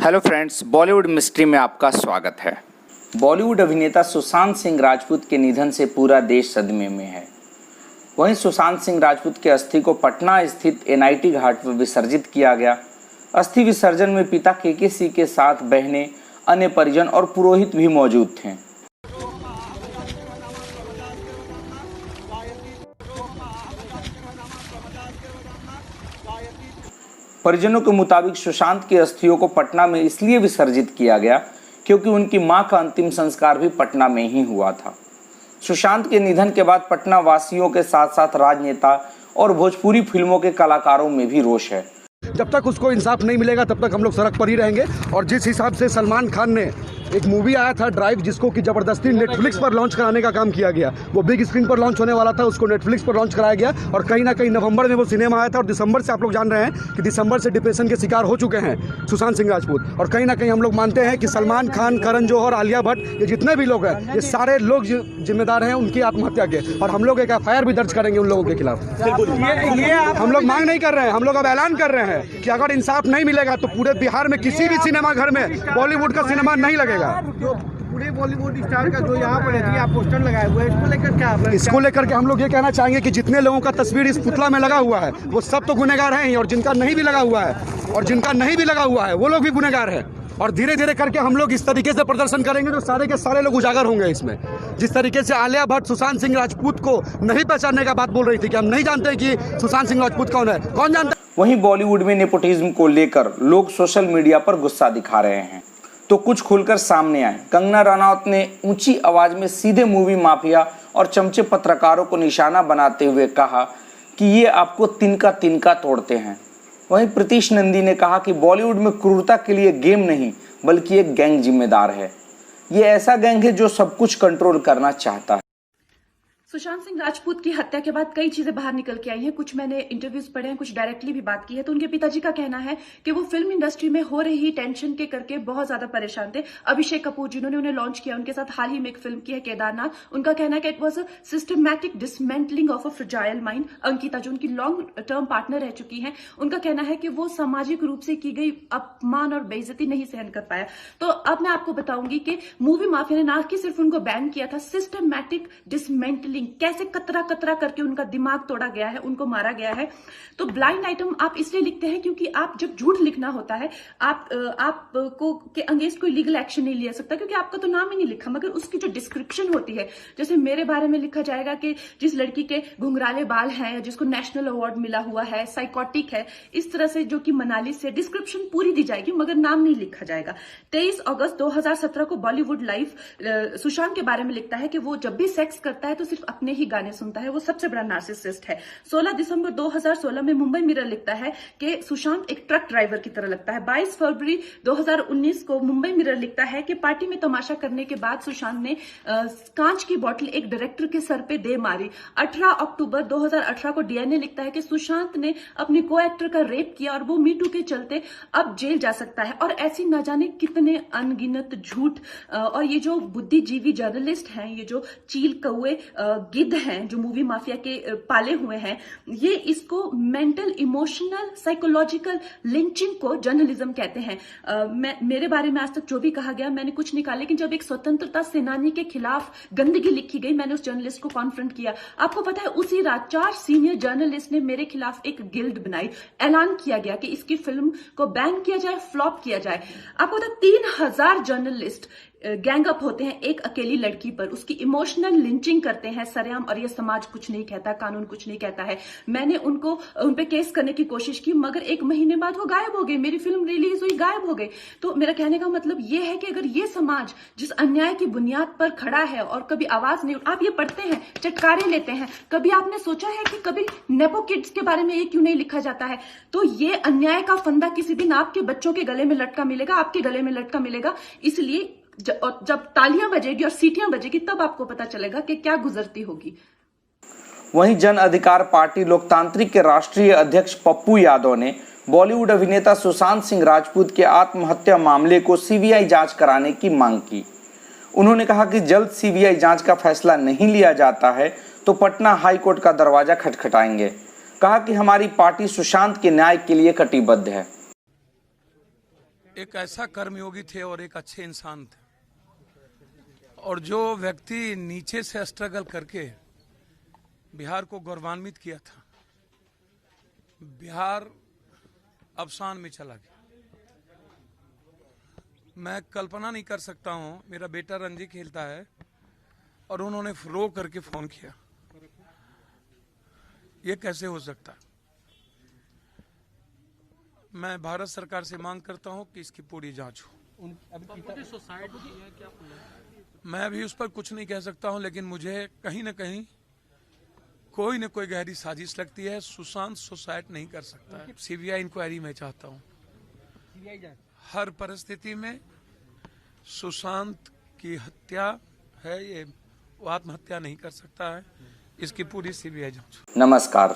Hello friends, Bollywood mystery में आपका स्वागत है। बॉलीवुड अभिनेता सुशांत सिंह राजपूत के निधन से पूरा देश सदमे में है। वहीं सुशांत सिंह राजपूत के अस्थि को पटना स्थित एनआईटी घाट पर विसर्जित किया गया। अस्थि विसर्जन में पिता के सिंह के साथ बहनें, अन्य परिजन और पुरोहित भी मौजूद थे। परिजनों के मुताबिक सुशांत की अस्थियों को पटना में इसलिए विसर्जित किया गया क्योंकि उनकी मां का अंतिम संस्कार भी पटना में ही हुआ था। सुशांत के निधन के बाद पटना वासियों के साथ साथ राजनेता और भोजपुरी फिल्मों के कलाकारों में भी रोष है। जब तक उसको इंसाफ नहीं मिलेगा तब तक हम लोग सड़क पर ही रहेंगे। और जिस हिसाब से सलमान खान ने एक मूवी आया था ड्राइव, जिसको कि ज़बरदस्ती नेटफ्लिक्स पर लॉन्च कराने का काम किया गया, वो बिग स्क्रीन पर लॉन्च होने वाला था, उसको नेटफ्लिक्स पर लॉन्च कराया गया और कहीं ना कहीं नवंबर में वो सिनेमा आया था। और दिसंबर से आप लोग जान रहे हैं कि दिसंबर से डिप्रेशन के शिकार हो चुके हैं सुशांत सिंह राजपूत। और कहीं ना कहीं हम लोग मानते हैं कि सलमान खान, करण जौहर, आलिया भट्ट, ये जितने भी लोग हैं, ये सारे लोग जिम्मेदार हैं उनकी आत्महत्या के। और हम लोग एक FIR भी दर्ज करेंगे उन लोगों के खिलाफ। हम लोग मांग नहीं कर रहे हैं, हम लोग अब ऐलान कर रहे हैं कि अगर इंसाफ नहीं मिलेगा तो पूरे बिहार में किसी भी सिनेमा घर में बॉलीवुड का सिनेमा नहीं लगेगा। पूरे बॉलीवुड स्टार का जो यहाँ पर है आप पोस्टर लगाए हुए हैं, इसको लेकर क्या आप? इसको लेकर के हम लोग ये कहना चाहेंगे कि जितने लोगों का तस्वीर इस पुतला में लगा हुआ है वो सब तो गुनहगार हैं ही, और जिनका नहीं भी लगा हुआ है वो लोग भी गुनहगार हैं। और धीरे धीरे करके हम लोग इस तरीके से प्रदर्शन करेंगे तो सारे के सारे लोग उजागर होंगे इसमें। जिस तरीके से आलिया भट्ट सुशांत सिंह राजपूत को नहीं पहचानने का बात बोल रही थी कि हम नहीं जानते कि सुशांत सिंह राजपूत कौन है, कौन जानता है। वहीं बॉलीवुड में नेपोटिज्म को लेकर लोग सोशल मीडिया पर गुस्सा दिखा रहे हैं, तो कुछ खुलकर सामने आए। कंगना रनौत ने ऊंची आवाज में सीधे मूवी माफिया और चमचे पत्रकारों को निशाना बनाते हुए कहा कि ये आपको तिनका तिनका तोड़ते हैं। वहीं प्रीतिश नंदी ने कहा कि बॉलीवुड में क्रूरता के लिए गेम नहीं बल्कि एक गैंग जिम्मेदार है। ये ऐसा गैंग है जो सब कुछ कंट्रोल करना चाहता है। सुशांत सिंह राजपूत की हत्या के बाद कई चीजें बाहर निकल के आई हैं। कुछ मैंने इंटरव्यूज पढ़े हैं, कुछ डायरेक्टली भी बात की है। तो उनके पिताजी का कहना है कि वो फिल्म इंडस्ट्री में हो रही टेंशन के करके बहुत ज्यादा परेशान थे। अभिषेक कपूर जिन्होंने उन्हें लॉन्च किया, उनके साथ हाल ही में एक फिल्म की है केदारनाथ, उनका कहना है कि it was a systematic dismantling of a fragile mind. Ankita जो उनकी लॉन्ग टर्म पार्टनर रह चुकी है, उनका कहना है कि वो सामाजिक रूप से की गई अपमान और बेइज्जती नहीं सहन कर पाया। तो अब मैं आपको बताऊंगी कि मूवी माफिया ने ना कि सिर्फ उनको बैन किया था, सिस्टमैटिक डिसमेंटलिंग, कैसे कतरा करके उनका दिमाग तोड़ा गया है, उनको मारा गया है। तो ब्लाइंड आइटम आप इसलिए लिखते हैं क्योंकि आप जब झूठ लिखना होता है आप को के अगेंस्ट कोई लीगल एक्शन नहीं लिया सकता, क्योंकि आपका तो नाम ही नहीं लिखा, मगर उसकी जो डिस्क्रिप्शन होती है, जैसे मेरे बारे में लिखा जाएगा कि जिस लड़की के घुंघराले बाल हैं, जिसको नेशनल अवार्ड मिला हुआ है, साइकोटिक है, इस तरह से जो कि मनाली से डिस्क्रिप्शन पूरी दी जाएगी मगर नाम नहीं लिखा जाएगा। 23 अगस्त 2017 को बॉलीवुड लाइव सुशांत के बारे में लिखता है कि वो जब भी सेक्स करता है तो सिर्फ अपने ही गाने सुनता है, वो सबसे बड़ा नार्सिसिस्ट है। 16 दिसंबर 2016 में मुंबई मिरर लिखता है कि सुशांत एक ट्रक ड्राइवर की तरह लगता है। 22 फरवरी 2019 को मुंबई मिरर लिखता है कि पार्टी में तमाशा करने के बाद सुशांत ने कांच की बोतल एक डायरेक्टर के सर पे दे मारी। 18 अक्टूबर 2018 को डीएनए लिखता है कि सुशांत ने अपने को एक्टर का रेप किया और वो मीटू के चलते अब जेल जा सकता है। और ऐसी न जाने कितने अनगिनत झूठ। और ये जो बुद्धिजीवी जर्नलिस्ट हैं, ये जो चील कौए गिद्ध हैं जो मूवी माफिया के पाले हुए हैं, ये इसको मेंटल, इमोशनल, साइकोलॉजिकल लिंचिंग को जर्नलिज्म कहते हैं। मेरे बारे में आज तक जो भी कहा गया मैंने कुछ नहीं कहा, लेकिन जब एक स्वतंत्रता सेनानी के खिलाफ गंदगी लिखी गई, मैंने उस जर्नलिस्ट को कॉन्फ्रंट किया। आपको पता है उसी रात 4 सीनियर जर्नलिस्ट ने मेरे खिलाफ एक गिल्ड बनाई। ऐलान किया गया कि इसकी फिल्म को बैन किया जाए, फ्लॉप किया जाए। आपको पता है 3000 जर्नलिस्ट गैंग अप होते हैं एक अकेली लड़की पर, उसकी इमोशनल लिंचिंग करते हैं सरेआम, और ये समाज कुछ नहीं कहता, कानून कुछ नहीं कहता है। मैंने उन पे केस करने की कोशिश की, मगर 1 महीने बाद वो गायब हो गई। मेरी फिल्म रिलीज हुई, गायब हो गई। तो मेरा कहने का मतलब ये है कि अगर ये समाज जिस अन्याय की बुनियाद पर खड़ा है और कभी आवाज नहीं, आप ये पढ़ते हैं, चटकारे लेते हैं, कभी आपने सोचा है कि कभी नेपो किड्स के बारे में ये क्यों नहीं लिखा जाता है? तो ये अन्याय का फंदा किसी दिन आपके बच्चों के गले में लटका मिलेगा, आपके गले में लटका मिलेगा। इसलिए जब तालियां बजेगी और सीटियां बजेगी तब आपको पता चलेगा कि क्या गुजरती होगी। वहीं जन अधिकार पार्टी लोकतांत्रिक के राष्ट्रीय अध्यक्ष पप्पू यादव ने बॉलीवुड अभिनेता सुशांत सिंह राजपूत के आत्महत्या मामले को सीबीआई जांच कराने की मांग की। उन्होंने कहा कि जल्द सीबीआई जांच का फैसला नहीं लिया जाता है तो पटना हाई कोर्ट का दरवाजा खटखटाएंगे। कहा कि हमारी पार्टी सुशांत के न्याय के लिए कटिबद्ध है। एक ऐसा कर्मयोगी थे और एक अच्छे इंसान थे, और जो व्यक्ति नीचे से स्ट्रगल करके बिहार को गौरवान्वित किया था, बिहार अवसान में चला गया। मैं कल्पना नहीं कर सकता हूं, मेरा बेटा रणजी खेलता है और उन्होंने रो करके फोन किया, ये कैसे हो सकता है? मैं भारत सरकार से मांग करता हूं कि इसकी पूरी जांच हो। मैं अभी उस पर कुछ नहीं कह सकता हूं, लेकिन मुझे कहीं ना कहीं कोई न कोई गहरी साजिश लगती है। सुशांत सुसाइड नहीं कर सकता है। सीबीआई इंक्वायरी मैं चाहता हूं। हर परिस्थिति में सुशांत की हत्या है, ये वो आत्महत्या नहीं कर सकता है। इसकी पूरी सीबीआई जांच। नमस्कार।